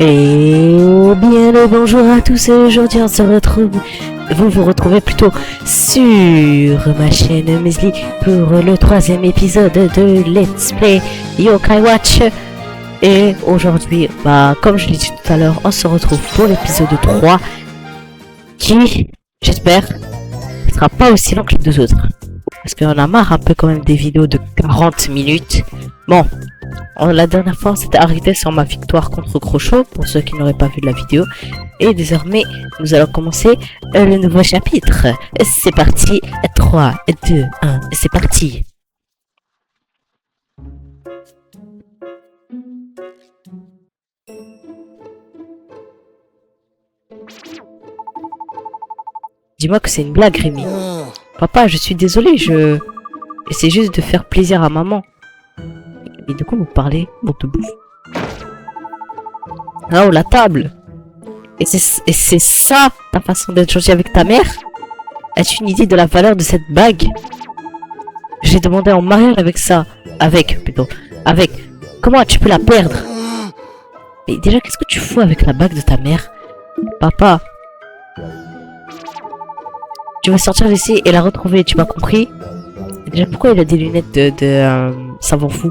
Et bien le bonjour à tous, aujourd'hui on se retrouve, vous vous retrouvez plutôt sur ma chaîne Mesli pour le 3e épisode de Let's Play Yokai Watch. Et aujourd'hui, comme je l'ai dit tout à l'heure, on se retrouve pour l'épisode 3 qui, j'espère, ne sera pas aussi long que les deux autres. Parce qu'on a marre un peu quand même des vidéos de 40 minutes. Bon, la dernière fois on s'était arrêté sur ma victoire contre Crochot, pour ceux qui n'auraient pas vu la vidéo. Et désormais, nous allons commencer le nouveau chapitre. C'est parti, 3, 2, 1, c'est parti. Dis-moi que c'est une blague, Rémi. Papa, je suis désolé, j'essaie juste de faire plaisir à maman. Et de quoi vous parlez, bon de bouffe? Oh, la table. Et c'est ça ta façon d'être gentil avec ta mère? As-tu une idée de la valeur de cette bague? J'ai demandé en mariage avec ça. Avec. Comment tu peux la perdre? Mais déjà, qu'est-ce que tu fous avec la bague de ta mère? Papa. Tu vas sortir d'ici et la retrouver, tu m'as compris? Et déjà, pourquoi il a des lunettes de savant fou?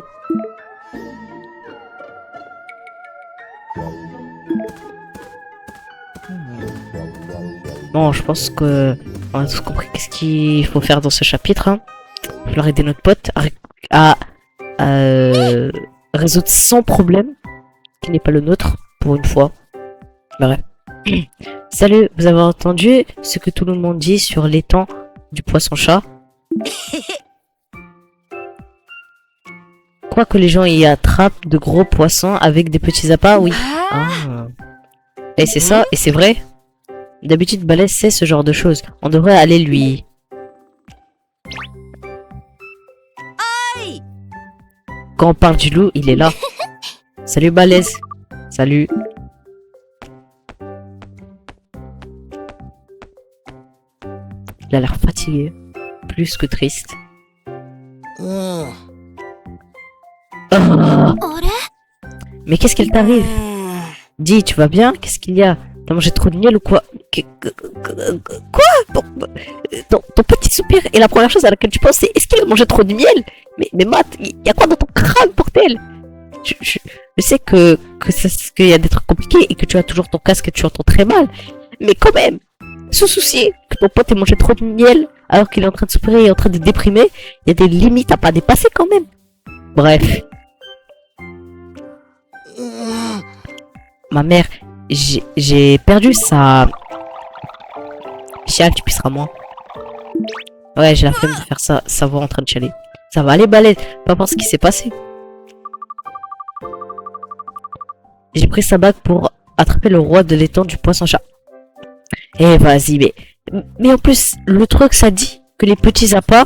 Bon, je pense que on a tous compris qu'est-ce qu'il faut faire dans ce chapitre. Hein. Il faut aider notre pote à résoudre son problème, qui n'est pas le nôtre, pour une fois. Bref. Salut, vous avez entendu ce que tout le monde dit sur l'étang du poisson-chat? Quoi que les gens y attrapent de gros poissons avec des petits appâts, oui. Ah. Et c'est ça, et c'est vrai. D'habitude, Balèze sait ce genre de choses. On devrait aller lui... Quand on parle du loup, il est là. Salut Balèze. Salut. Il a l'air fatigué. Plus que triste. Oh. Mais qu'est-ce qu'elle t'arrive? Dis, tu vas bien? Qu'est-ce qu'il y a? T'as mangé trop de miel ou quoi? Quoi? Ton petit soupir est la première chose à laquelle tu penses, c'est est-ce qu'il a mangé trop de miel? Mais Matt, il y a quoi dans ton crâne, bordel? Je sais qu'il y a des trucs compliqués et que tu as toujours ton casque et tu entends très mal. Mais quand même, se soucier que ton pote ait mangé trop de miel alors qu'il est en train de soupirer et en train de déprimer, il y a des limites à pas dépasser quand même. Bref. Ma mère, j'ai perdu sa... Chial, tu pisseras moins. Ouais, j'ai la flemme de faire ça, sa voix en train de chialer. Ça va aller, Balèze, pas voir ce qui s'est passé. J'ai pris sa bague pour attraper le roi de l'étang du poisson-chat. Eh, vas-y, mais en plus, le truc, ça dit que les petits appâts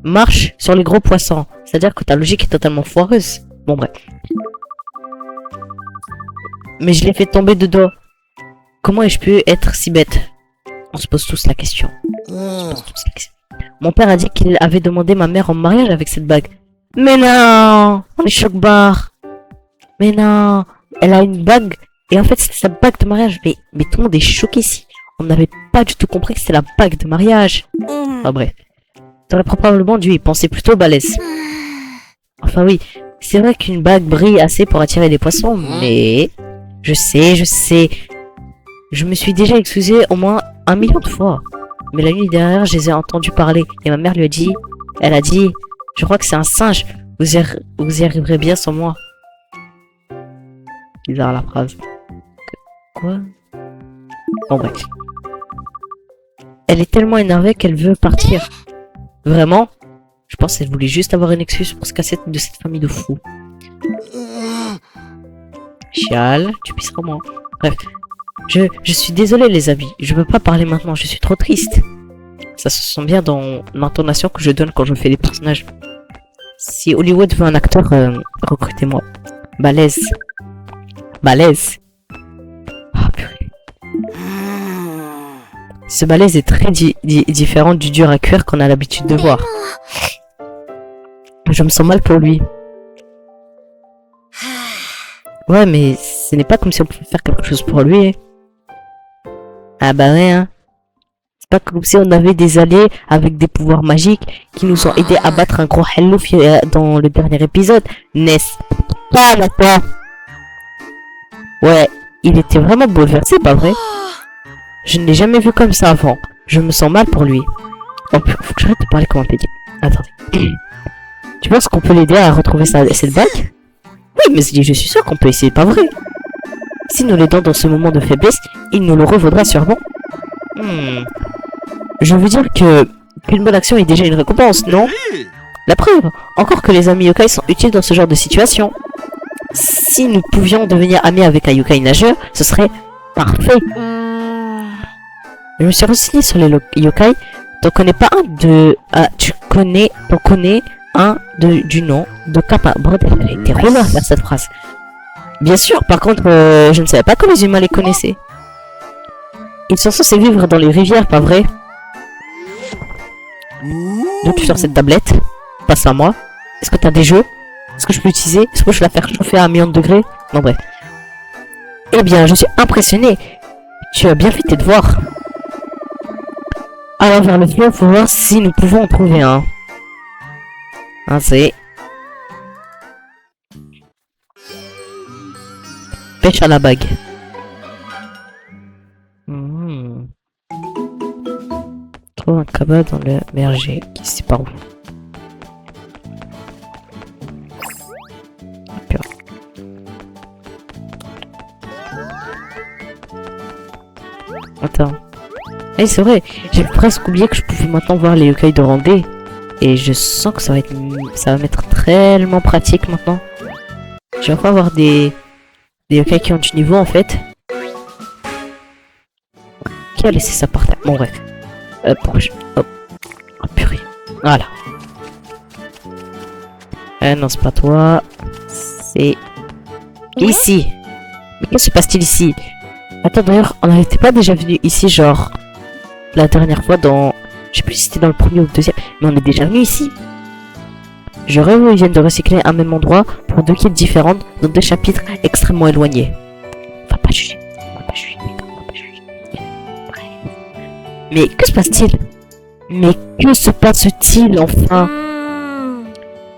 marchent sur les gros poissons. C'est-à-dire que ta logique est totalement foireuse. Bon, bref. Mais je l'ai fait tomber dedans. Comment ai-je pu être si bête? On se pose tous la question. Mon père a dit qu'il avait demandé ma mère en mariage avec cette bague. Mais non! On est choc-barre. Mais non! Elle a une bague. Et en fait, c'était sa bague de mariage. Mais tout le monde est choqué ici. On n'avait pas du tout compris que c'était la bague de mariage. Ah bref. T'aurais probablement dû y penser plutôt, Balèze. Enfin oui, c'est vrai qu'une bague brille assez pour attirer des poissons, mais... Je sais. Je me suis déjà excusé au moins 1 million de fois. Mais la nuit dernière, je les ai entendus parler. Et ma mère lui a dit... Elle a dit... Je crois que c'est un singe. Vous y arriverez bien sans moi. Bizarre la phrase. Quoi? Bon bref. Elle est tellement énervée qu'elle veut partir. Vraiment? Je pense qu'elle voulait juste avoir une excuse pour se casser de cette famille de fous. Chial, tu pisseras moins. Bref. Je suis désolé les amis. Je veux pas parler maintenant, je suis trop triste. Ça se sent bien dans l'intonation que je donne quand je fais des personnages. Si Hollywood veut un acteur, recrutez-moi. Balèze. Ah purée. Ce Balèze est très différent du dur à cuire qu'on a l'habitude de voir. Je me sens mal pour lui. Ouais, mais Ce n'est pas comme si on pouvait faire quelque chose pour lui. Hein. Ah bah ouais, hein. C'est pas comme si on avait des alliés avec des pouvoirs magiques qui nous ont aidés à battre un gros Hello dans le dernier épisode. N'est-ce pas, maintenant? Ouais, il était vraiment bouleversé, pas vrai? Je ne l'ai jamais vu comme ça avant. Je me sens mal pour lui. Oh, faut que j'arrête de parler comme un pédé. Attendez. Tu penses qu'on peut l'aider à retrouver cette bague? Oui, mais je suis sûr qu'on peut essayer, pas vrai? Si nous l'aidons dans ce moment de faiblesse, il nous le revaudra sûrement. Je veux dire qu'une bonne action est déjà une récompense, non? La preuve, encore que les amis yokai sont utiles dans ce genre de situation. Si nous pouvions devenir amis avec un yokai nageur, ce serait parfait. Je me suis renseigné sur les yokai. T'en connais pas un de... Ah, t'en connais un du nom de Kappa. Bordel, elle a été relou à faire cette phrase. Bien sûr, par contre, je ne savais pas que les humains les connaissaient. Ils sont censés vivre dans les rivières, pas vrai? Donc sur cette tablette, passe à moi. Est-ce que t'as des jeux? Est-ce que je peux l'utiliser? Est-ce que je peux la faire chauffer à 1 million de degrés? Non, bref. Eh bien, je suis impressionné. Tu as bien fait tes devoirs. Alors vers le fleuve pour voir si nous pouvons en trouver un. C'est... Pêche à la bague. Trouve un cabas dans le verger. Qui sait par où? Attends. Eh, c'est vrai, j'ai presque oublié que je pouvais maintenant voir les yokai de Randé. Et je sens que ça va m'être tellement pratique maintenant. Je vais enfin avoir des yokai qui ont du niveau en fait. Qui a laissé ça par terre? Bon bref. Hop. Oh purée. Voilà. Non, c'est pas toi. C'est... Ici. Mais qu'est-ce qui se passe-t-il ici? Attends, d'ailleurs, on n'était pas déjà venu ici, genre... La dernière fois dans... Je sais plus si c'était dans le premier ou le deuxième, mais on est déjà venu ici. Je rêve où ils viennent de recycler un même endroit pour 2 quêtes différentes dans 2 chapitres extrêmement éloignés. On va pas juger. Mais que se passe-t-il? Mais que se passe-t-il enfin?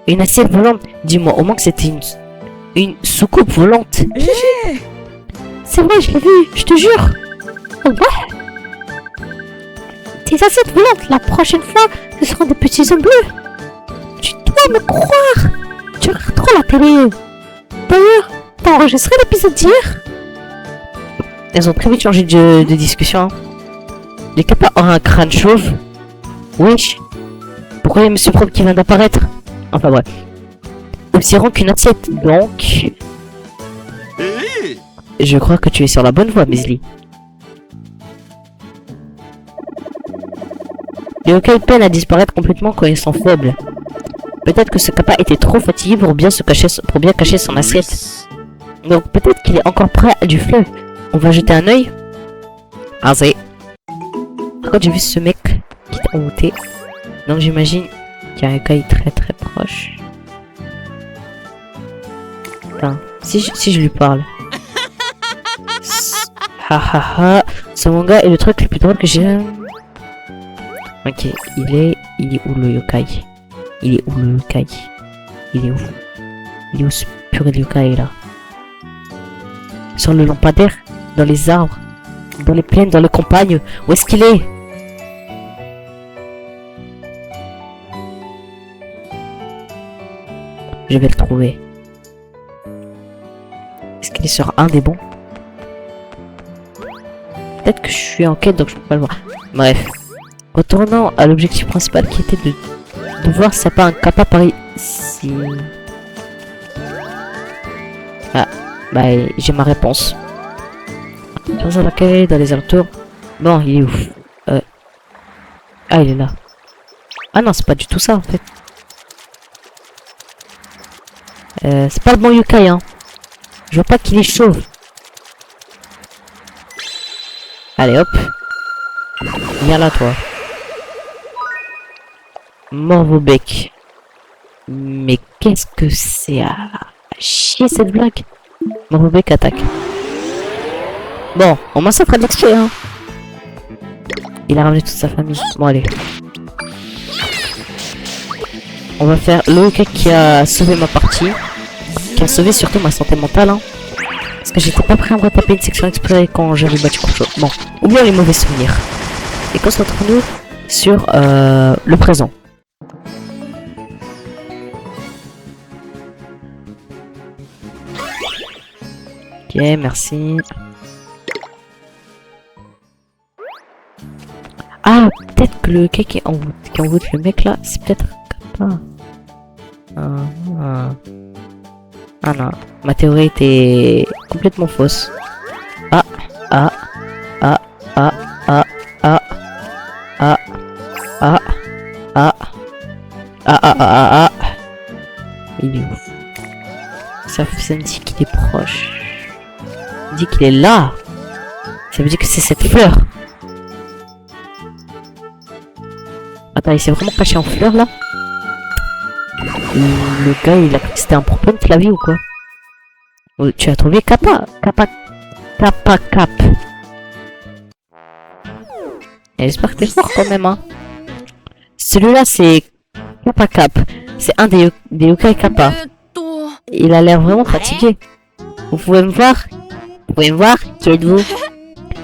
Une assiette volante. Dis-moi, au moins que c'était une soucoupe volante. C'est vrai, je l'ai vu, je te jure. Oh ouais. Tes assiettes volantes, la prochaine fois, ce seront des petits hommes bleus. Tu dois me croire. Tu regardes trop la télé. D'ailleurs, t'as enregistré l'épisode d'hier? Elles ont très vite changé de discussion. Hein. Les Kappa ont un crâne chauve. Wesh. Pourquoi il y a Monsieur Probe qui vient d'apparaître? Enfin bref. Aussi rond qu'une assiette, donc... Je crois que tu es sur la bonne voie, Mesli. Les yokai peinent à disparaître complètement quand ils sont faibles. Peut-être que ce Kappa était trop fatigué pour bien cacher son assiette. Donc peut-être qu'il est encore près du fleuve. On va jeter un œil. C'est... Par contre, j'ai vu ce mec qui est en monté. Donc j'imagine qu'il y a un yokai très très proche. Enfin, si je lui parle. Ce manga est le truc le plus drôle que j'ai. Ok, il est où le yokai? Il est où le yokai? Il est où? Il est où ce pur yokai là? Sur le lampadaire? Dans les arbres? Dans les plaines? Dans les campagnes? Où est-ce qu'il est? Je vais le trouver. Est-ce qu'il est sur un des bons? Peut-être que je suis en quête donc je peux pas le voir. Bref. Retournons à l'objectif principal qui était de voir s'il n'y a pas un Kappa par ici. Ah, bah j'ai ma réponse. Dans la cave, dans les alentours. Bon, il est où? Ah, il est là. Ah non, c'est pas du tout ça en fait. C'est pas le bon yokai, hein. Je vois pas qu'il est chauve. Allez hop. Viens là toi. Morvobec. Mais qu'est-ce que c'est à chier cette blague? Morvobec attaque. Bon, au moins ça fera de l'exploit, hein. Il a ramené toute sa famille. Bon, allez. On va faire le gars qui a sauvé ma partie. Qui a sauvé surtout ma santé mentale, hein. Parce que j'étais pas prêt à me retaper une section exprès quand j'avais battu Concho. Bon, oublions les mauvais souvenirs. Et concentrons-nous sur le présent. Ok, merci. Ah, peut-être que le gars qui envoûte le mec là, c'est peut-être Kappa. Ah non, ma théorie était complètement fausse. Ah. Il est où? Ça me dit qu'il est proche. Ça me dit qu'il est là. Ça veut dire que c'est cette fleur. Attends, il s'est vraiment caché en fleur là? Le gars, il a cru que c'était un problème de la vie ou quoi? Oh, tu as trouvé Kappa Cap. Et j'espère que t'es fort quand même, hein. Celui-là, c'est Kappa Cap. C'est un des yokai Kappa. Il a l'air vraiment fatigué. Vous pouvez me voir? Vous pouvez me voir? Qui êtes-vous?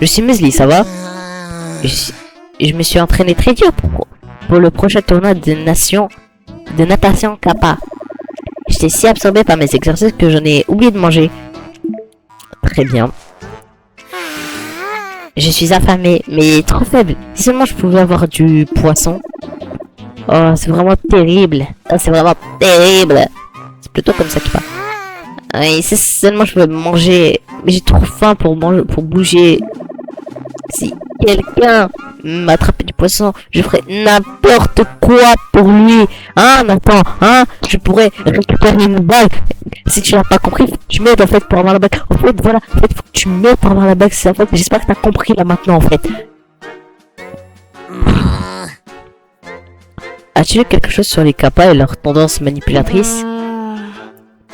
Je suis Mesli, ça va? Je me suis entraîné très dur pour le prochain tournoi de natation Kappa. J'étais si absorbé par mes exercices que j'en ai oublié de manger. Très bien. Je suis affamé, mais trop faible. Si seulement je pouvais avoir du poisson. Oh, c'est vraiment terrible. Oh, c'est vraiment terrible. C'est plutôt comme ça qu'il parle. Oui, si seulement je pouvais manger. Mais j'ai trop faim pour manger, pour bouger. Si quelqu'un m'attrapait du poisson, je ferais n'importe quoi pour lui. Hein, Nathan, hein, je pourrais récupérer une bague. Si tu n'as pas compris, faut que tu m'aides en fait pour avoir la bague. En fait, voilà, en fait, faut que tu m'aides pour avoir la bague. C'est en fait, j'espère que t'as compris là maintenant en fait. As-tu lu quelque chose sur les kappas et leurs tendances manipulatrices?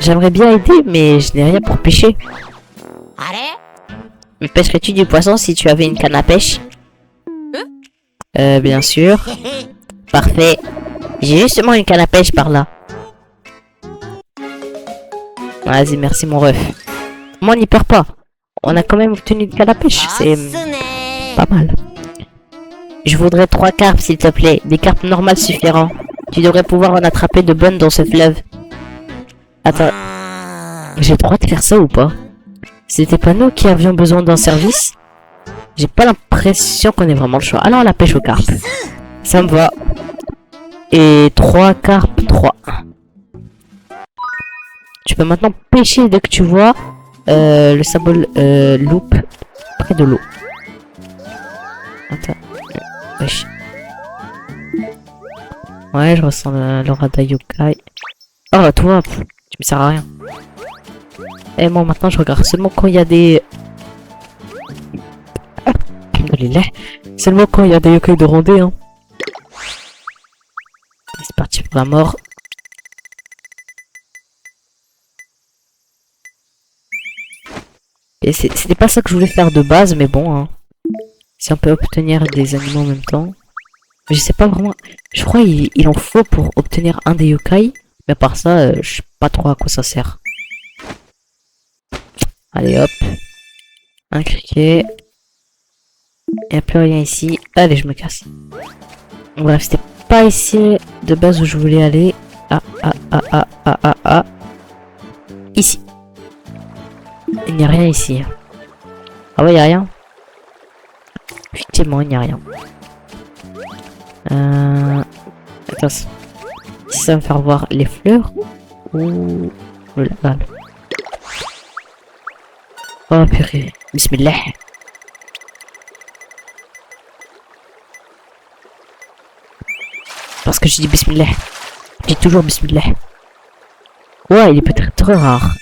J'aimerais bien aider, mais je n'ai rien pour pêcher. Mais pêcherais-tu du poisson si tu avais une canne à pêche? Bien sûr. Parfait. J'ai justement une canne à pêche par là. Vas-y, merci mon ref. Moi, on n'y perd pas. On a quand même obtenu une canne à pêche. C'est pas mal. Je voudrais 3 carpes, s'il te plaît. Des carpes normales suffiront. Tu devrais pouvoir en attraper de bonnes dans ce fleuve. Attends. J'ai le droit de faire ça ou pas? C'était pas nous qui avions besoin d'un service? J'ai pas l'impression qu'on ait vraiment le choix. Alors la pêche aux carpes. Ça me va. Et 3 carpes, 3. Tu peux maintenant pêcher dès que tu vois le symbole loupe près de l'eau. Attends. Wesh. Ouais, je ressens l'aura d'Ayokai. Oh, toi, tu me sers à rien. Et moi, maintenant, je regarde seulement quand il y a des... Seulement quand il y a des yokai de rondée, hein. C'est parti pour la mort. Et c'était pas ça que je voulais faire de base, mais bon, hein. Si on peut obtenir des animaux en même temps. Mais je sais pas vraiment. Je crois il en faut pour obtenir un des yokai. Mais à part ça, je sais pas trop à quoi ça sert. Allez hop. Un criquet. Il n'y a plus rien ici. Allez, je me casse. Bref, c'était pas ici de base où je voulais aller. Ici. Il n'y a rien ici. Ah ouais, il n'y a rien. Effectivement, il n'y a rien. Attends. Si ça va me faire voir les fleurs ou le laval. Oh purée. Bismillah. Parce que je dis bismillah. Je dis toujours bismillah. Ouais, il est peut-être rare.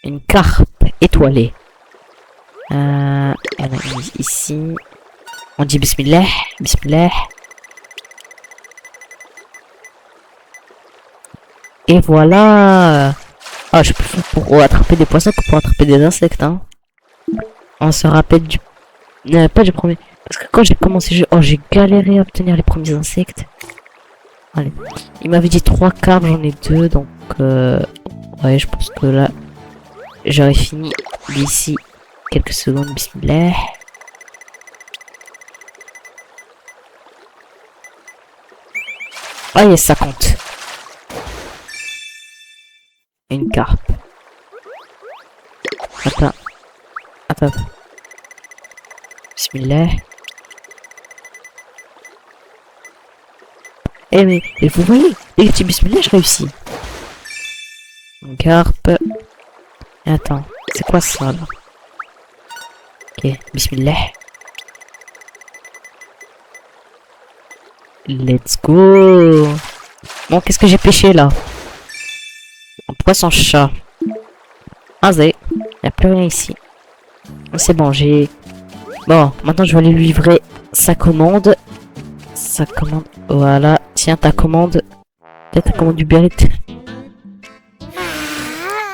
Une carpe étoilée. Elle a mis ici. On dit bismillah. Bismillah. Et voilà. Ah, je peux faire pour attraper des poissons que pour attraper des insectes, hein. On se rappelle du... pas du premier. Parce que quand j'ai commencé le jeu, oh, j'ai galéré à obtenir les premiers insectes. Allez. Il m'avait dit 3 cartes, j'en ai 2, donc... ouais, je pense que là... J'aurais fini d'ici quelques secondes. Bismillah. Ah, yes, ça compte. Une carpe. Attends. Attends. Bismillah. Eh mais vous voyez, les petits bismillah, je réussis. Une carpe. Attends, c'est quoi ça là? Ok, bismillah. Let's go. Bon, qu'est-ce que j'ai pêché là? Un poisson chat. Ah, zé. Il n'y a plus rien ici. C'est bon, j'ai... Bon, maintenant je vais aller lui livrer sa commande. Sa commande. Voilà. Tiens, ta commande. Peut-être ta commande du Berit.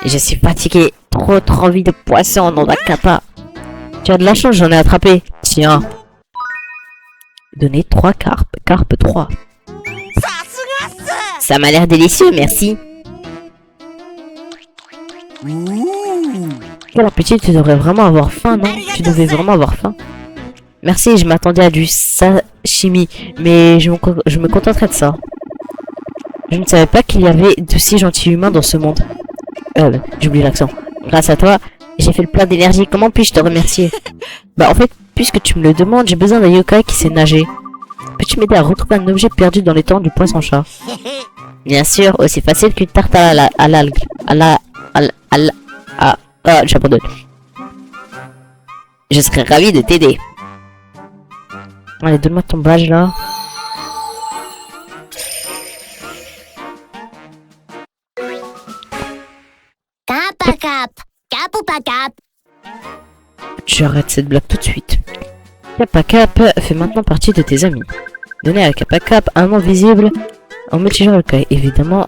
Je suis fatigué. Trop envie de poisson dans la capa. Tu as de la chance, j'en ai attrapé. Tiens. Donner 3 carpes. Carpe 3. Ça m'a l'air délicieux, merci. Quel appétit, tu devrais vraiment avoir faim, non? Tu devais vraiment avoir faim. Merci, je m'attendais à du sashimi, mais je me contenterai de ça. Je ne savais pas qu'il y avait de si gentils humains dans ce monde. J'oublie l'accent. Grâce à toi, j'ai fait le plein d'énergie. Comment puis-je te remercier? Bah en fait, puisque tu me le demandes, j'ai besoin d'un yokai qui sait nager. Peux-tu m'aider à retrouver un objet perdu dans les temps du poisson-chat? Bien sûr, aussi facile qu'une tarte à l'algue. J'abandonne. Je serais ravi de t'aider. Allez, donne-moi ton badge là. J'arrête cette blague tout de suite. Kappa Cap fait maintenant partie de tes amis. Donnez à Kappa Cap un nom visible en multijoueur yokai. Évidemment,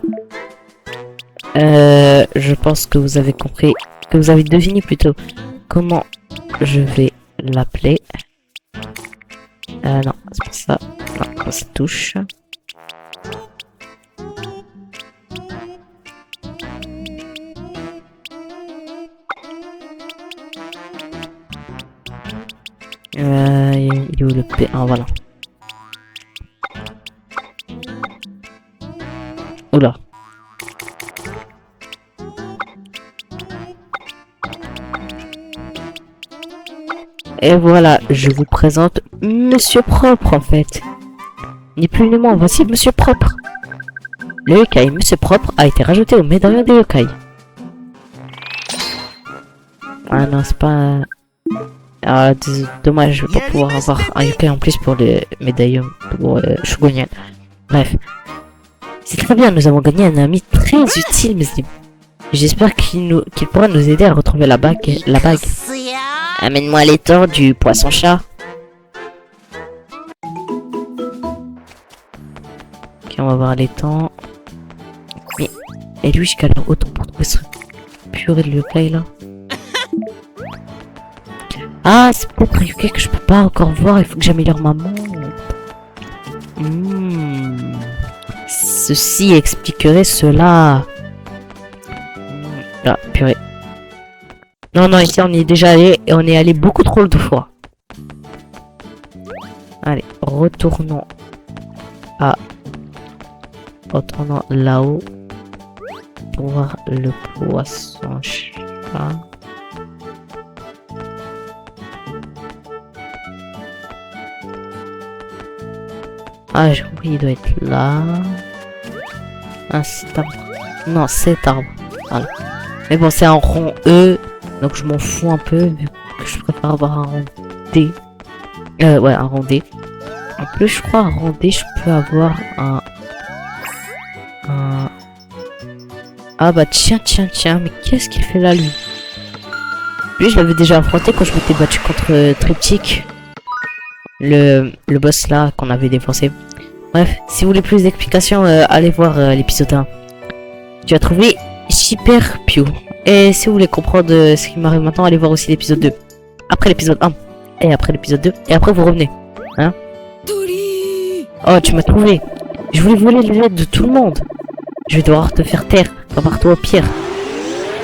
je pense que vous avez compris, que vous avez deviné plutôt comment je vais l'appeler. Non, c'est pas ça. Non, ça touche. Il est où le P1? Voilà. Oula. Et voilà, je vous présente Monsieur Propre en fait. Ni plus ni moins, voici Monsieur Propre. Le yokai Monsieur Propre a été rajouté au médaillon des yokai. Ah non, c'est pas... Ah, dommage, je vais pas pouvoir avoir un yokai en plus pour les médaillons pour Shogunyan. Bref. C'est très bien, nous avons gagné un ami très utile, mais j'espère qu'il pourra nous aider à retrouver la bague. Amène-moi les temps du poisson-chat. Ok, on va voir les temps. Mais, et lui, je galère autant pour trouver ce purée de yokai là. Ah, c'est peut-être un yokai que je peux pas encore voir, il faut que j'améliore ma montre. Ceci expliquerait cela. Ah, purée. Non, non, ici on y est déjà allé et on est allé beaucoup trop de fois. Allez, retournons là-haut pour voir le poisson-chat. Ah, j'ai compris, il doit être là. Ah, cet arbre. Non, cet arbre. Voilà. Mais bon, c'est un rond E. Donc je m'en fous un peu, vu que je préfère avoir un rond D. Ouais, un rond D. En plus, je crois, un rond D, je peux avoir un... Ah bah tiens, mais qu'est-ce qu'il fait là, lui? Lui, je l'avais déjà affronté quand je m'étais battu contre Triptyque. Le boss là, qu'on avait défoncé. Bref, si vous voulez plus d'explications, allez voir l'épisode 1. Tu as trouvé Super Pew. Et si vous voulez comprendre ce qui m'arrive maintenant, allez voir aussi l'épisode 2. après l'épisode 1. Et après l'épisode 2. Et après vous revenez. Hein? Oh, tu m'as trouvé. Je voulais voler les lettres de tout le monde. Je vais devoir te faire taire. Prépare-toi au pire.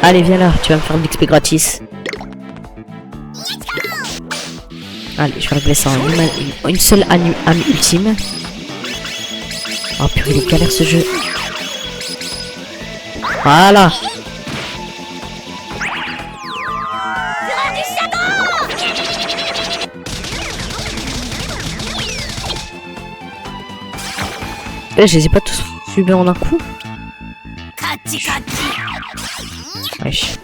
Allez, viens là. Tu vas me faire de l'XP gratis. Allez, je vais régler ça en une seule âme ultime. Oh purée, il est galère ce jeu. Voilà. Je les ai pas tous subis en un coup. Wesh.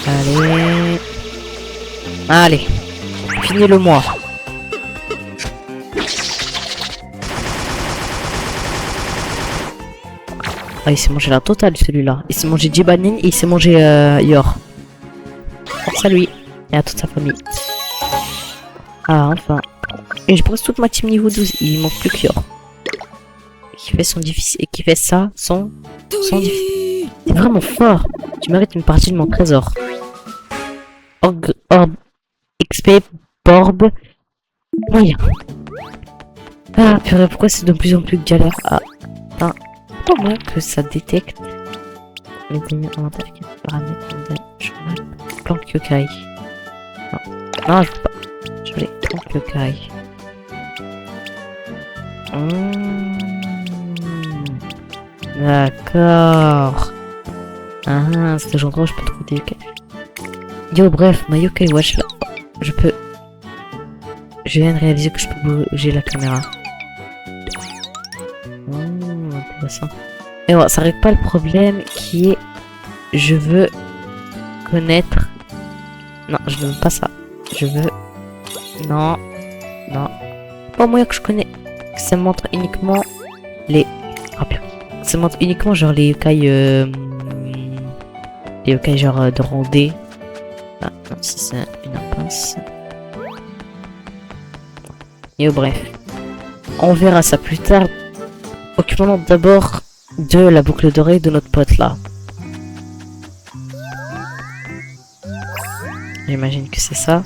Allez. Allez. Finis-le moi. Ah, il s'est mangé la totale celui-là. Il s'est mangé Jibanin et il s'est mangé Yor. Force à lui et à toute sa famille. Ah, enfin. Et je pose toute ma team niveau 12. Il manque plus que Yor. Qui fait son difficile. Et qui fait ça, son difficile. T'es vraiment fort. Tu mérites une partie de mon trésor. Orb, XP, Borb. Moyen. Ah, purée, pourquoi c'est de plus en plus galère? Ah, putain. Pas moi que ça détecte les ennemis inventaires qui paramètres de cheval. Planque yokai. Non, je veux pas. Je voulais planque yokai. D'accord. Ah, c'est le endroit où je peux trouver des yokai. Yo, bref, ma yokai watch là. Je viens de réaliser que je peux bouger la caméra. Intéressant. Et bon, ça règle pas le problème qui est... Je veux connaître... Non, je veux pas ça. Je veux... Non. Non. Pas moyen que je connais. Ça montre uniquement les... Oh, putain. Ça montre uniquement genre les yokai... Les yokai genre de rondée. Ah, non, ça c'est une impasse. Et bref. On verra ça plus tard. Occupons-nous d'abord de la boucle d'oreille de notre pote là. J'imagine que c'est ça.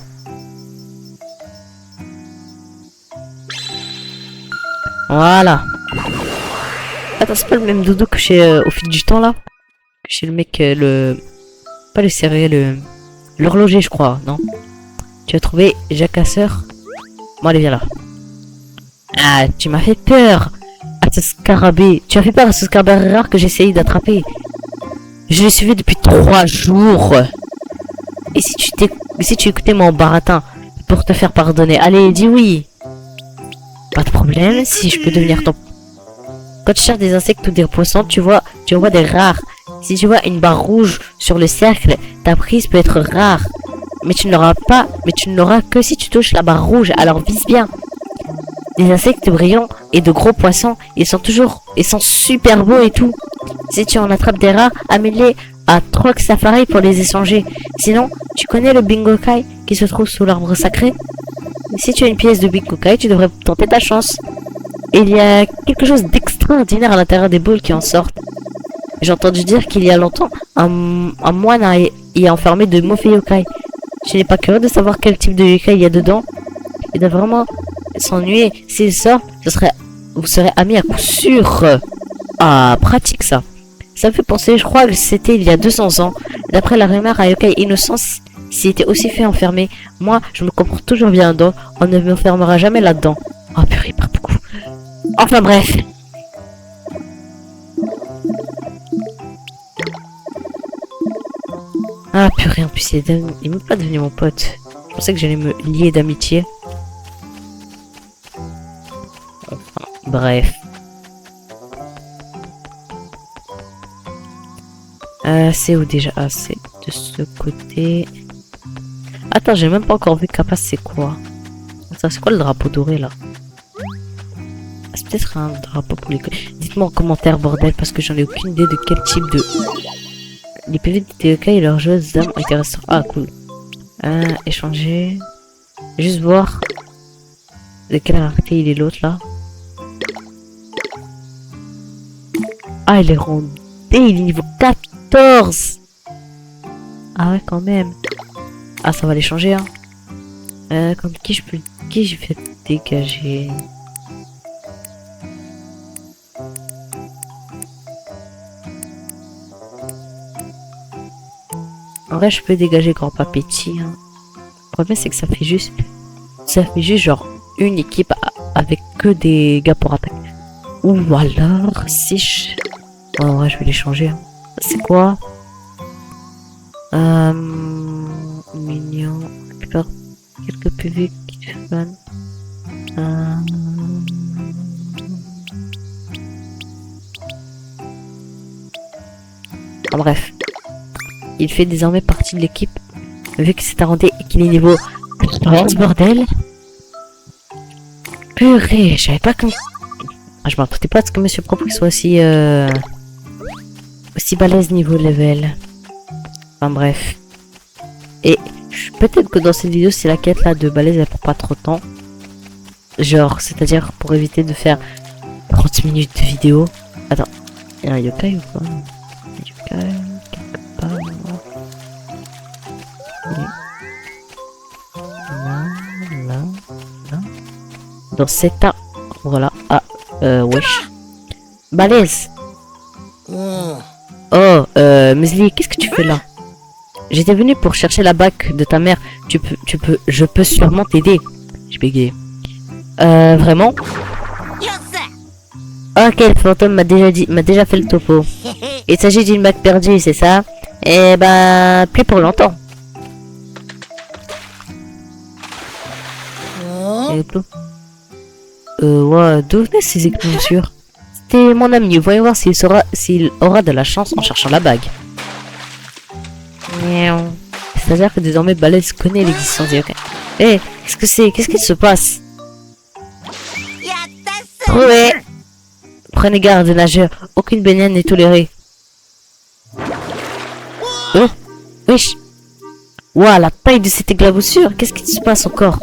Voilà. Attends, c'est pas le même dodo que chez au fil du temps là? Que chez le mec, pas le serré, l'horloger je crois, non? Tu as trouvé Jacasseur? Bon allez viens là. Ah, tu m'as fait peur! À ce scarabée. Tu as fait peur à ce scarabée rare que j'ai essayé d'attraper. Je l'ai suivi depuis 3 jours. Et si tu écoutais mon baratin pour te faire pardonner, allez, dis oui. Pas de problème, si je peux devenir ton... Quand tu cherches des insectes ou des poissons, tu vois des rares. Si tu vois une barre rouge sur le cercle, ta prise peut être rare. Mais tu ne l'auras que si tu touches la barre rouge, alors vise bien. Des insectes brillants et de gros poissons, ils sont super beaux et tout. Si tu en attrapes des rares, amène-les à Troc Safari pour les échanger. Sinon, tu connais le Bingokai qui se trouve sous l'arbre sacré? Si tu as une pièce de Bingokai, tu devrais tenter ta chance. Et il y a quelque chose d'extraordinaire à l'intérieur des boules qui en sortent. J'ai entendu dire qu'il y a longtemps, un moine y a enfermé de mauvais yokai. Je n'ai pas curieux de savoir quel type de yokai il y a dedans. Il doit vraiment s'ennuyer. S'il sort, vous serez amis à coup sûr. Ah, pratique ça. Ça me fait penser, je crois que c'était il y a 200 ans. D'après la rumeur, un yokai innocent s'y était aussi fait enfermer. Moi, je me comporte toujours bien dedans. On ne m'enfermera jamais là-dedans. Oh purée, pas beaucoup. Enfin bref. Ah purée, en plus il est même pas devenu mon pote. Je pensais que j'allais me lier d'amitié. Enfin, bref. C'est où déjà? Ah, c'est de ce côté. Attends, j'ai même pas encore vu Kappa, c'est quoi? Ça, c'est quoi le drapeau doré là? C'est peut-être un drapeau pour les... Dites-moi en commentaire, bordel, parce que j'en ai aucune idée de quel type de les PV de TEK et leurs joueuses d'âme ont été restaurés. Ah, cool. Échanger. Juste voir de quelle rareté il est l'autre là. Ah, il est rondé, il est niveau 14. Ah ouais, quand même. Ah, ça va les changer, hein. Contre qui je vais dégager? En vrai, je peux dégager Grand Papéti, hein. Le problème, c'est que ça fait juste genre une équipe avec que des gars pour attaquer. Ou alors, si je... Oh, en vrai, je vais les changer, hein. C'est quoi? Mignon. Récupère quelques PV qui te fun. En bref. Il fait désormais partie de l'équipe. Vu que c'est arrondé et qu'il est niveau 14, bordel. Purée, je savais pas que... Ah, je m'attendais pas à ce que Monsieur Propre soit aussi balèze niveau level. Enfin bref. Et peut-être que dans cette vidéo, si la quête là de balèze elle prend pas trop de temps. Genre, c'est-à-dire pour éviter de faire 30 minutes de vidéo. Attends, il y a un yokai ou pas? Yokai, quelque part. Là. Dans cet arbre. Voilà. Ah, wesh. Balèze. Oh, Mesli, qu'est-ce que tu fais là? J'étais venu pour chercher la bague de ta mère. Je peux sûrement t'aider. J'ai bégayé. Vraiment? Ok, le fantôme m'a déjà fait le topo. Il s'agit d'une bague perdue, c'est ça? Eh ben, plus pour longtemps. Et tout. Ouais, d'où venaient ces éclosures? C'était mon ami. Voyons voir s'il aura de la chance en cherchant la bague. C'est-à-dire que désormais Balèze connaît l'existence des yokai. Eh, qu'est-ce que c'est? Qu'est-ce qui se passe? Trouvé! Prenez garde, nageur. Aucune baignade n'est tolérée. Oh! Wesh! Ouah, la taille de cette éclaboussure! Qu'est-ce qui se passe encore?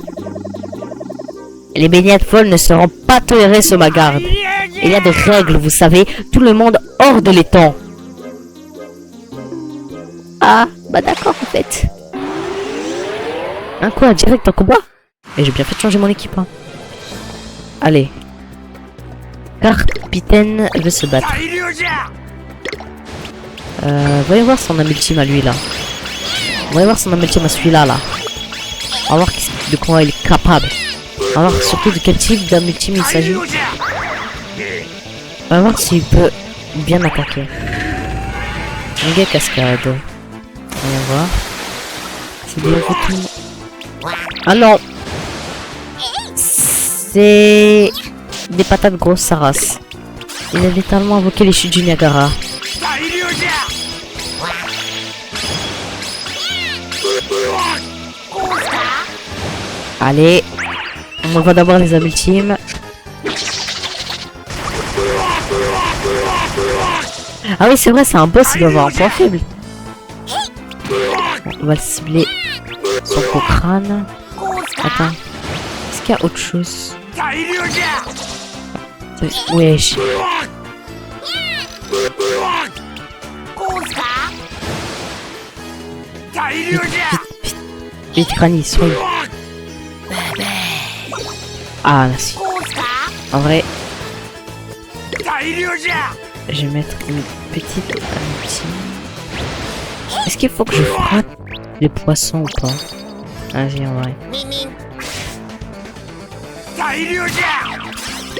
Les baignades folles ne seront pas tolérées sur ma garde. Il y a des règles, vous savez. Tout le monde hors de l'étang. Ah, bah d'accord en fait. Hein quoi, direct en combat? Et j'ai bien fait de changer mon équipe. Hein. Allez. Capitaine veut se battre. Voyons voir son ultime à lui là. Voyons voir son ultime à celui-là là. On va voir de quoi il est capable. On va voir surtout de quel type d'âme ultime il s'agit. On va voir s'il peut bien attaquer. Méga cascade. On va voir. C'est bien fait tout. Ah non! C'est des patates grosses, sa race. Il a littéralement invoqué les chutes du Niagara. Allez, on va d'abord les âmes ultimes. Ah oui, c'est vrai, c'est un boss, il doit avoir un point faible. Bon, on va le cibler. Son gros crâne. Attends, est-ce qu'il y a autre chose? Wesh. Vite, crâne, sois. Ah, merci. En vrai, je vais mettre une petite ultime. Est-ce qu'il faut que je frappe les poissons ou pas? Vas-y, en vrai.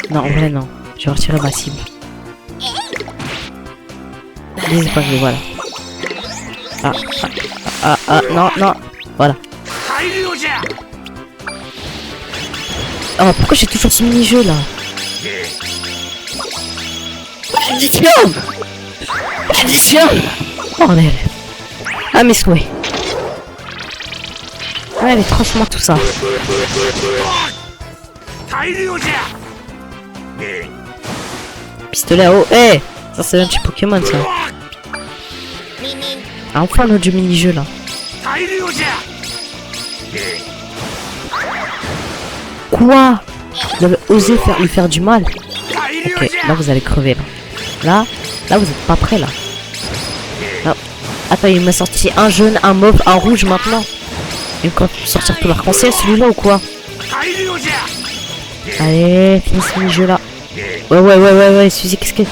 Non, en vrai, non. Je vais retirer ma cible. N'hésitez pas, je les vois là. Non. Voilà. Oh, pourquoi j'ai toujours ce mini-jeu là? Addition! Bordel. Ah, mes souhaits. Allez, franchement, tout ça. Pistolet à eau. Eh! Ça, c'est un petit Pokémon, ça. Ah, enfin notre mini-jeu là. Quoi? Vous avez osé lui faire du mal? Ok, là vous allez crever là. Là vous êtes pas prêts là. Là. Attends, il m'a sorti un jaune, un mauve, un rouge maintenant. Il va sortir tout l'arc-en-ciel celui-là ou quoi? Allez, finis ce mini-jeu là. Ouais, Suzy, qu'est-ce que...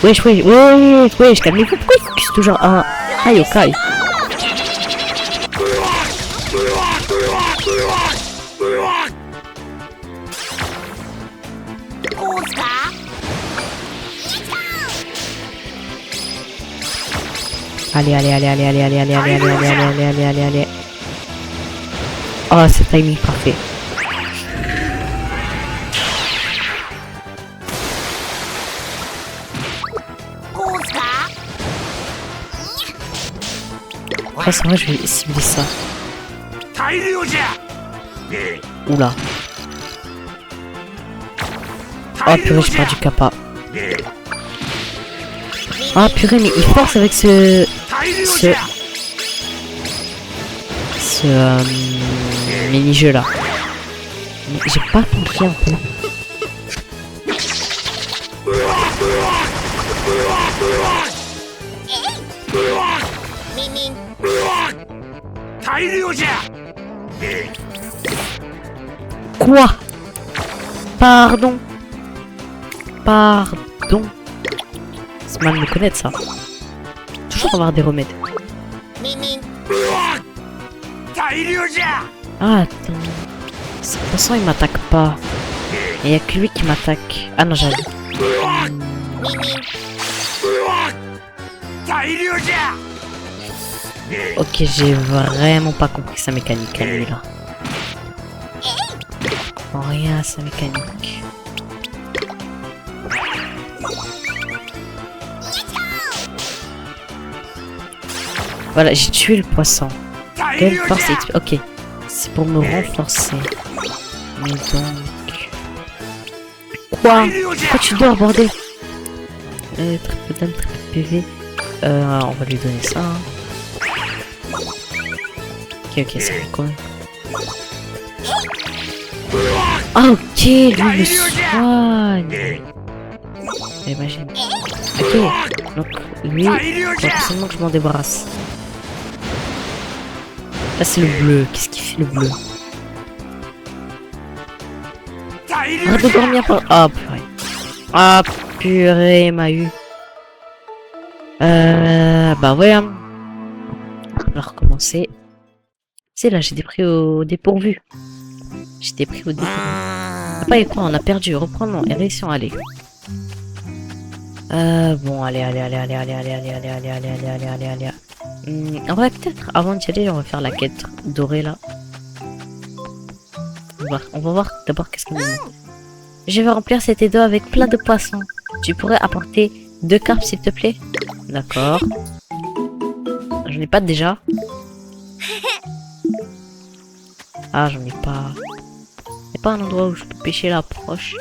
Wesh, calmez-vous, pourquoi il focus toujours un... Aïe, ok. Allez. Oh, c'est timing parfait. Ah, c'est vrai, je vais cibler ça. Oula. Oh purée, j'ai perdu kappa. Ah purée, mais il force avec ce mini-jeu là. J'ai pas compris un peu. Quoi? Pardon. C'est mal me connaître ça. Toujours avoir des remèdes. Ah attends. De toute façon il m'attaque pas. Il y a que lui qui m'attaque. Ah non j'avais. Ok, j'ai vraiment pas compris sa mécanique à lui là. Rien à sa mécanique. Voilà, j'ai tué le poisson. Quelle force XP. Ok, c'est pour me renforcer. Mais donc... Quoi? Pourquoi tu dors, bordel? Très peu d'âme, très peu de PV. On va lui donner ça. Ok, ça fait quoi? Ah ok, lui me soigne. Imagine. Ok, donc lui, faut absolument que je m'en débarrasse. Là c'est le bleu, qu'est-ce qu'il fait le bleu? Arrête de dormir pas. Ah purée. Ah purée, m'a eu. Bah ouais. Hein. On va recommencer. C'est là, j'étais pris au dépourvu. Papa et quoi, on a perdu, reprenons et réussissons à aller. Bon, allez. On va peut-être, avant d'y aller, on va faire la quête dorée là. On va voir d'abord qu'est-ce qu'on demande. Je vais remplir cet édo avec plein de poissons. Tu pourrais apporter 2 carpes s'il te plaît? D'accord. J'en ai pas déjà. Ah, j'en ai pas. Y'a pas un endroit où je peux pêcher là proche.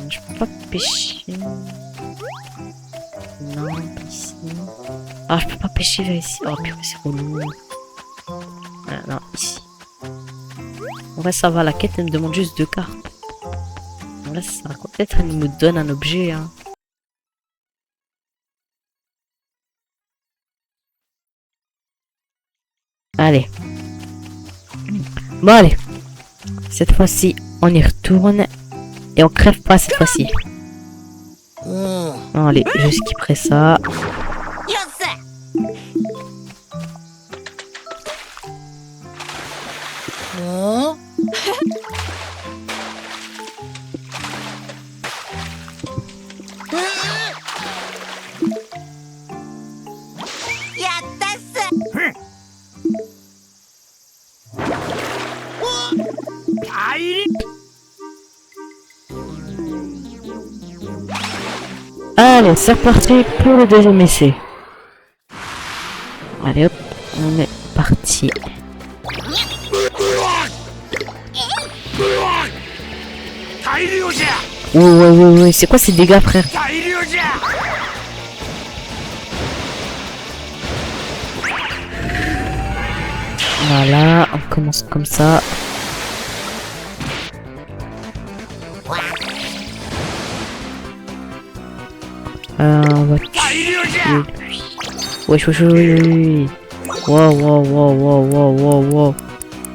Je peux pas pêcher. Non, pas ici. Ah, je peux pas pêcher vers ici. Oh purée, c'est relou. Non, ici. En vrai, ça va. La quête, elle me demande juste 2 cartes. Là, ça peut-être elle me donne un objet. Hein. Allez. Bon, allez. Cette fois-ci, on y retourne. Et on crève pas cette fois-ci. Bon, allez, je skipperai ça. Allez, c'est reparti pour le deuxième essai. Allez hop, on est parti. Ouais, c'est quoi ces dégâts, frère? Voilà, on commence comme ça. On va tuer lui. Wesh, wesh, wesh. Wow, wow, wow, wow, wow, wow, wow.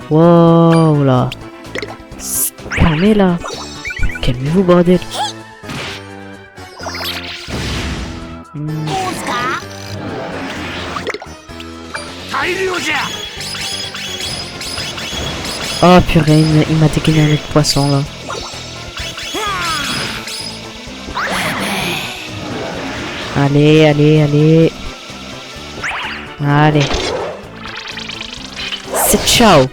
Wow, là. Calmez là. Calmez-vous, bordel. Oh purée, il m'a dégainé un autre poisson là. Allez, allez, allez. Allez. C'est ciao.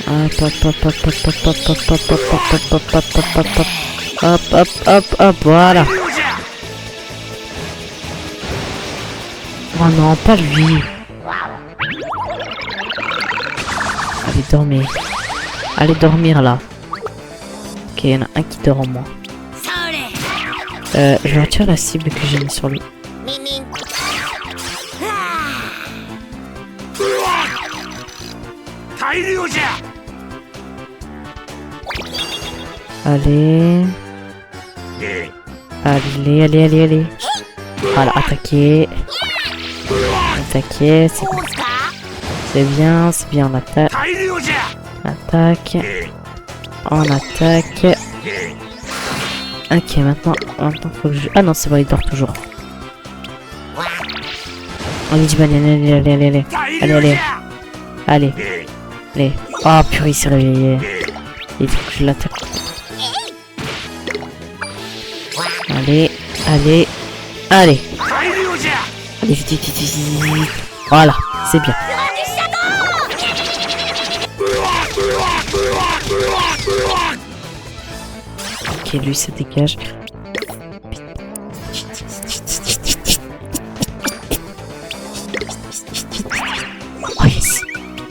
Hop, hop, hop, hop, hop, hop, hop, hop, hop, hop, hop, hop, hop, hop, hop, hop. Hop, hop, hop, hop, voilà. Oh non, pas lui. Allez, dormir. Allez dormir là. Ok, il y en a un qui dort en moi. Je retire la cible que j'ai mis sur lui. Allez. Allez, allez, allez, allez. Voilà, attaquer. Attaquer, c'est bien, c'est bien, on attaque. Attaque. On attaque. Ok, maintenant faut que je... Ah non, c'est bon, il dort toujours. Allez, allez, allez, allez, allez. Allez, allez. Allez. Allez. Oh purée, il s'est réveillé. Il faut que je l'attaque. Allez, allez, allez. Allez, vite, vite, vite, vite. Voilà, c'est bien. Ok, lui, ça dégage. Oh yes.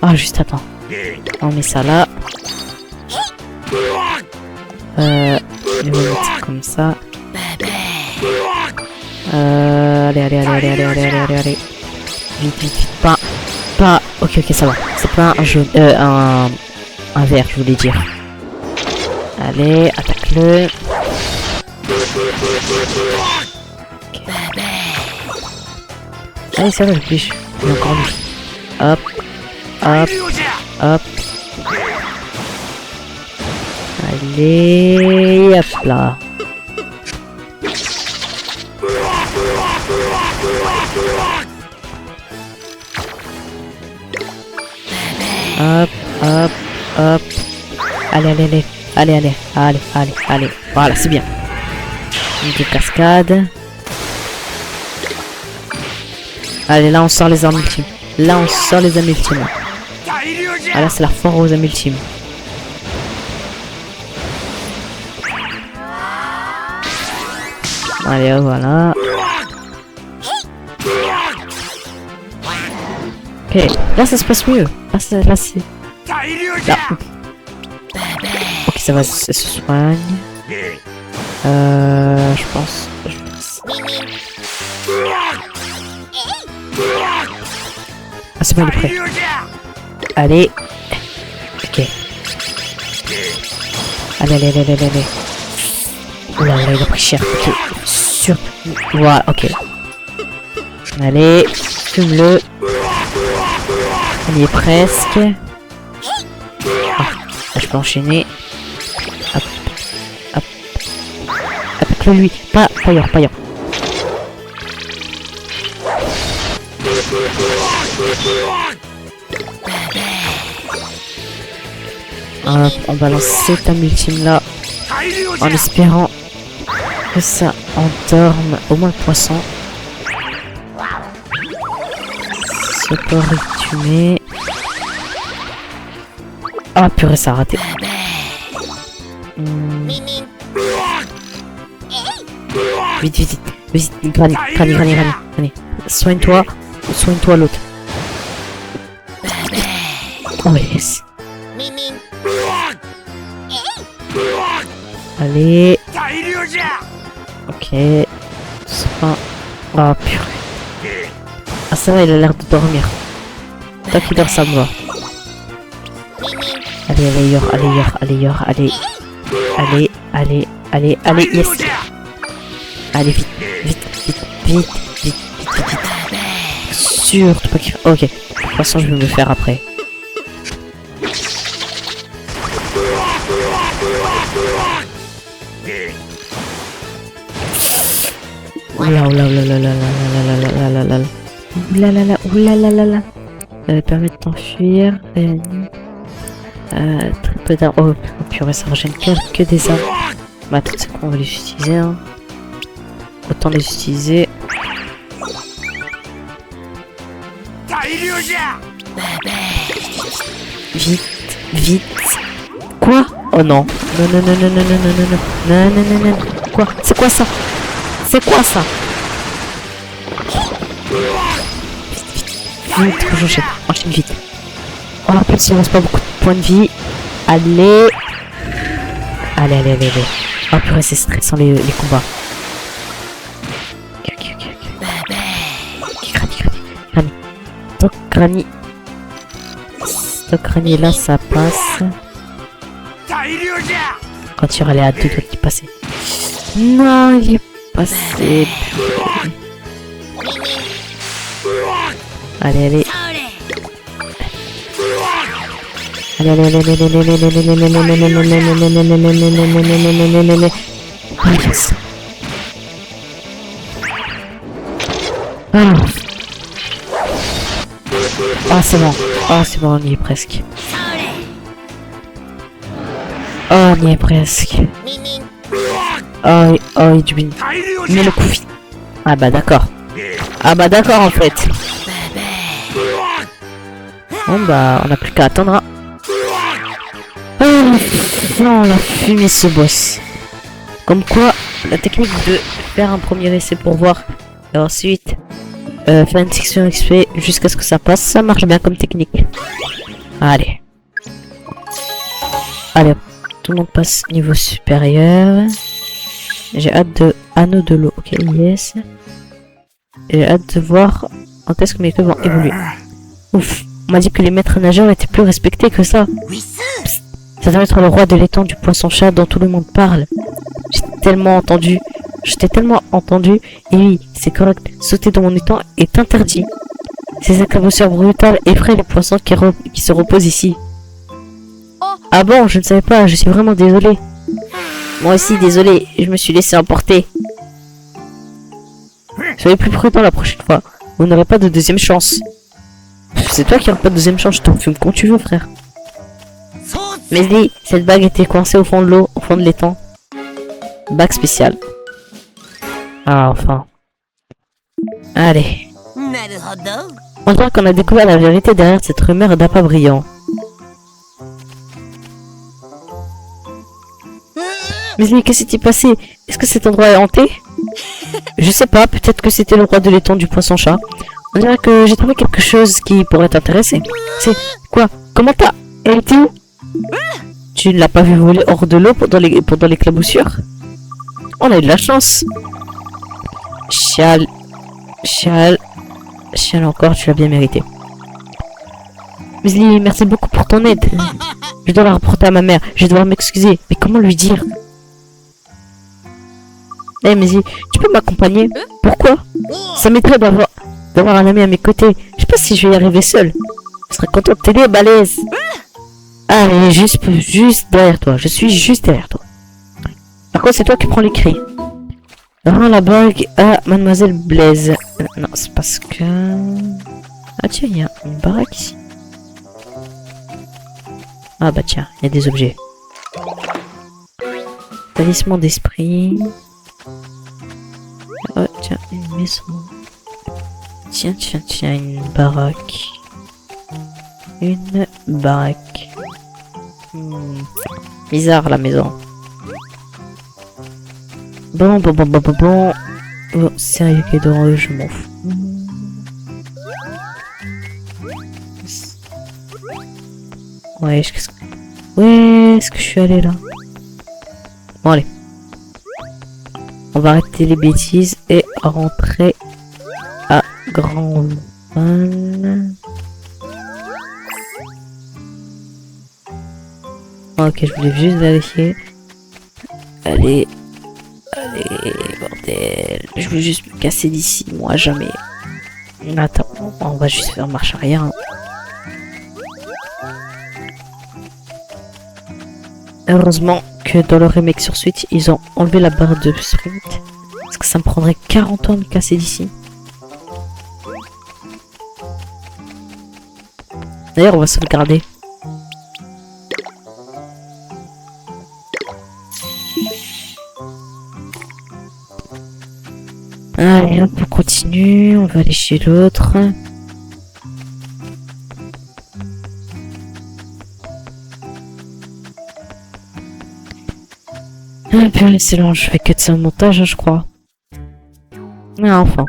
Oh, juste attends. On met ça là. Je vais mettre ça comme ça. Allez, allez, allez, allez, allez, allez, allez, allez, allez. Vite, vite, vite. Pas. Ok, ok, ça va. C'est pas un jaune. Un vert, je voulais dire. Allez, attaque-le. Okay. Allez, ça va, le plus. Il y a encore lui. Hop, hop, hop. Allez, hop là. Hop, hop, hop. Allez, allez, allez. Allez, allez, allez, allez, allez. Voilà, c'est bien. Une petite cascade. Allez, là, on sort les armes ultimes. Là, on sort les armes ultimes. Ah, là, c'est la foire aux armes ultimes. Allez, voilà. Ok, là, ça se passe mieux. Là, c'est... Là. Ok, ça va, ça se soigne. Je pense. Ah, c'est bon, il est prêt. Allez. Ok. Allez, allez, allez, allez, allez. Oula, là, il a pris cher. Ok. Sur. Voilà, ok. Allez, fume-le. On y est presque. Ah, là, je peux enchaîner. Hop. Hop. Attaque-le lui. Pas ailleurs, pas ailleurs. Hop, on balance cette âme ultime là. En espérant que ça endorme au moins le poisson. Ce porc est tué. Ah purée, ça a raté. Vite, vite, vite. Vite, Granny, Granny, Granny, Granny. Soigne-toi. Soigne-toi l'autre. Oh yes. Allez. Ok. C'est pas... Oh purée. Ah ça va, il a l'air de dormir. Tant qu'il dort, ça me va. Allez, allez, Yor, allez, Yor, allez, Yor, allez. Allez, allez, allez, allez, yes. Allez, vite, vite, vite, vite, vite, vite, vite, vite. Surtout pas qu'il... Ok. De toute façon, je vais me le faire après. Oula, oula, oula, oula, oula, oula, oula, oula, oula, oula, oula, oula. Ça va permettre d'enfuir. Très peu d'armes. Oh purée, ça régène que des armes. Bah, attends, c'est quoi, on va les utiliser. Hein. Autant les utiliser. Vite, vite. Quoi? Oh non. Non, non, non, non, non, non, non, non, non, non, non, non. Quoi? C'est quoi ça? C'est quoi ça? Vite, vite, j'enchaîne. Enchaîne vite. Oh, en plus, il ne reste pas beaucoup de points de vie. Allez. Allez, allez, allez, allez. Oh purée, c'est stressant les combats. Ok, ok, ok, ok. Ok, Granny, Granny. Stock Granny. Stock Granny, là, ça passe. Quand tu auras les à deux doigts d'y passer. Non, il est passé. Allez, allez. Allez, allez, allez, allez, allez, allez, allez, allez, allez. Ah, c'est bon. Ah, c'est bon, on y est presque. Oh, on y est presque. Oh, oh, il dubine. Mais le coup. Ah bah d'accord. Ah bah d'accord en fait. Bon bah, on n'a plus qu'à attendre. Oh, non, on a fumé ce boss. Comme quoi, la technique de faire un premier essai pour voir et ensuite faire une section XP jusqu'à ce que ça passe, ça marche bien comme technique. Allez. Allez, tout le monde passe niveau supérieur. J'ai hâte de anneau de l'eau. Ok, yes. J'ai hâte de voir quand est-ce que mes queues vont évoluer. Ouf, on m'a dit que les maîtres nageurs étaient plus respectés que ça. Psst, ça doit être le roi de l'étang du poisson-chat dont tout le monde parle. J'ai tellement entendu. Je t'ai tellement entendu. Et oui, c'est correct. Sauter dans mon étang est interdit. Ces éclaboussures brutales effraient les poissons qui se reposent ici. Ah bon, je ne savais pas. Je suis vraiment désolé. Moi aussi, désolé. Je me suis laissé emporter. Soyez plus prudent la prochaine fois. Vous n'aurez pas de deuxième chance. C'est toi qui n'auras pas de deuxième chance. Je t'en fume quand tu veux, frère. Mais dis, cette bague était coincée au fond de l'eau, au fond de l'étang. Bague spéciale. Ah, enfin. Allez. On dirait qu'on a découvert la vérité derrière cette rumeur d'appât brillant. Mais dis, qu'est-ce qui s'est passé? Est-ce que cet endroit est hanté? Je sais pas, peut-être que c'était le roi de l'étang du poisson-chat. On dirait que j'ai trouvé quelque chose qui pourrait t'intéresser. C'est quoi? Comment t'as... Elle était où? Tu ne l'as pas vu voler hors de l'eau pendant l'éclaboussure? On a eu de la chance. Chial. Chial. Chial encore, tu l'as bien mérité. Weasley, merci beaucoup pour ton aide. Je dois la rapporter à ma mère. Je dois m'excuser. Mais comment lui dire? Eh, Weasley, tu peux m'accompagner? Pourquoi? Ça m'aiderait d'avoir un ami à mes côtés. Je sais pas si je vais y arriver seul. Je serais content de t'aider, balèze. Allez, juste derrière toi. Je suis juste derrière toi. Par contre, c'est toi qui prends les cris. Rends la bague à Mademoiselle Blaise. Non, c'est parce que... Ah tiens, il y a une baraque ici. Ah bah tiens, il y a des objets. Talisman d'esprit. Oh tiens, une maison. Tiens, tiens, tiens, une baraque. Une baraque. Bizarre la maison. Bon. Oh, sérieux qui est devant eux, je m'en fous. Ouais, où est-ce que je suis allé là? Bon, allez. On va arrêter les bêtises et rentrer à Grand Val. Ok, je voulais juste vérifier. Allez, bordel. Je veux juste me casser d'ici, moi, jamais. Attends, on va juste faire marche arrière. Hein. Heureusement que dans le remake sur Switch, ils ont enlevé la barre de sprint. Parce que ça me prendrait 40 ans de me casser d'ici. D'ailleurs, on va sauvegarder. Allez, hop, on continue. On va aller chez l'autre. Ah purée, c'est long, je fais que de ça au montage, hein, je crois. Ah, enfin.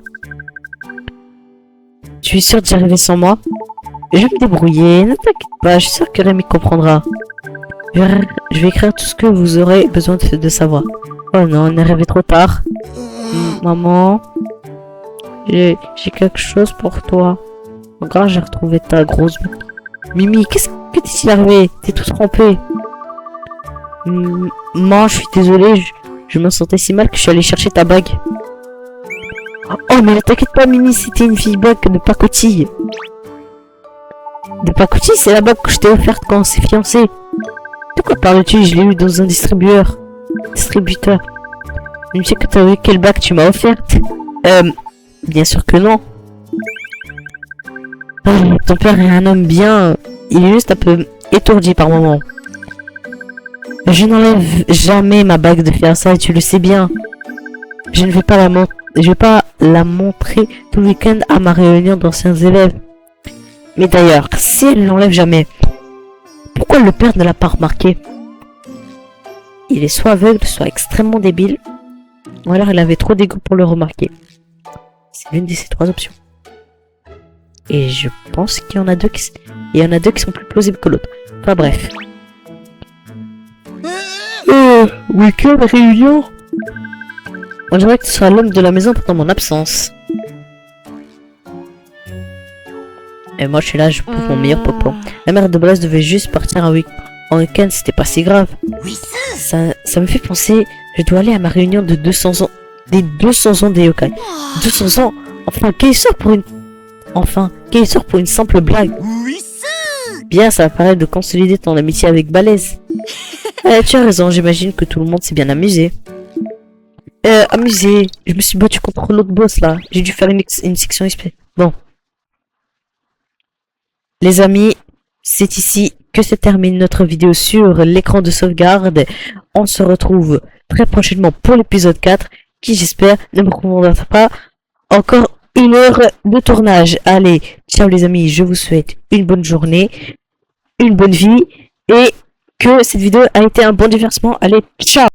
Tu es sûr d'y arriver sans moi? Je vais me débrouiller, ne t'inquiète pas, je suis sûr que Rémi comprendra. Je vais écrire tout ce que vous aurez besoin de savoir. Oh non, on est arrivé trop tard. Maman, j'ai quelque chose pour toi. Regarde, j'ai retrouvé ta grosse... Mimi, qu'est-ce que t'es-il arrivé? T'es tout trempé. Maman, je suis désolée, je me sentais si mal que je suis allé chercher ta bague. Oh, mais t'inquiète pas, Mimi, c'était une fille bague de pacotille. De pacotille, c'est la bague que je t'ai offerte quand on s'est fiancés. De quoi parles-tu? Je l'ai eu dans un distributeur. Je me sais que t'as vu quelle bague tu m'as offerte. Bien sûr que non. Oh, ton père est un homme bien... Il est juste un peu étourdi par moments. Je n'enlève jamais ma bague de fiançailles, tu le sais bien. Je ne vais pas la montrer tout le week-end à ma réunion d'anciens élèves. Mais d'ailleurs, si elle l'enlève jamais, pourquoi le père ne l'a pas remarqué? Il est soit aveugle, soit extrêmement débile, ou alors il avait trop d'ego pour le remarquer. C'est l'une de ces trois options. Et je pense qu'il y en a deux qui sont plus plausibles que l'autre. Enfin bref. Week-end, réunion. On dirait que tu seras l'homme de la maison pendant mon absence. Et moi je suis là, je pousse mon meilleur popo. La mère de Blaise devait juste partir en week-end, c'était pas si grave. Ça me fait penser, je dois aller à ma réunion de 200 ans. Des 200 ans des yokai. 200 ans. Enfin, quel sort pour une simple blague. Bien, ça va permettre de consolider ton amitié avec Balèze. Tu as raison, j'imagine que tout le monde s'est bien amusé. Amusé. Je me suis battu contre l'autre boss là. J'ai dû faire une section XP. Bon. Les amis, c'est ici que se termine notre vidéo sur l'écran de sauvegarde. On se retrouve très prochainement pour l'épisode 4 qui, j'espère, ne me prendra pas encore 1 heure de tournage. Allez, ciao les amis, je vous souhaite une bonne journée, une bonne vie et que cette vidéo a été un bon divertissement. Allez, ciao!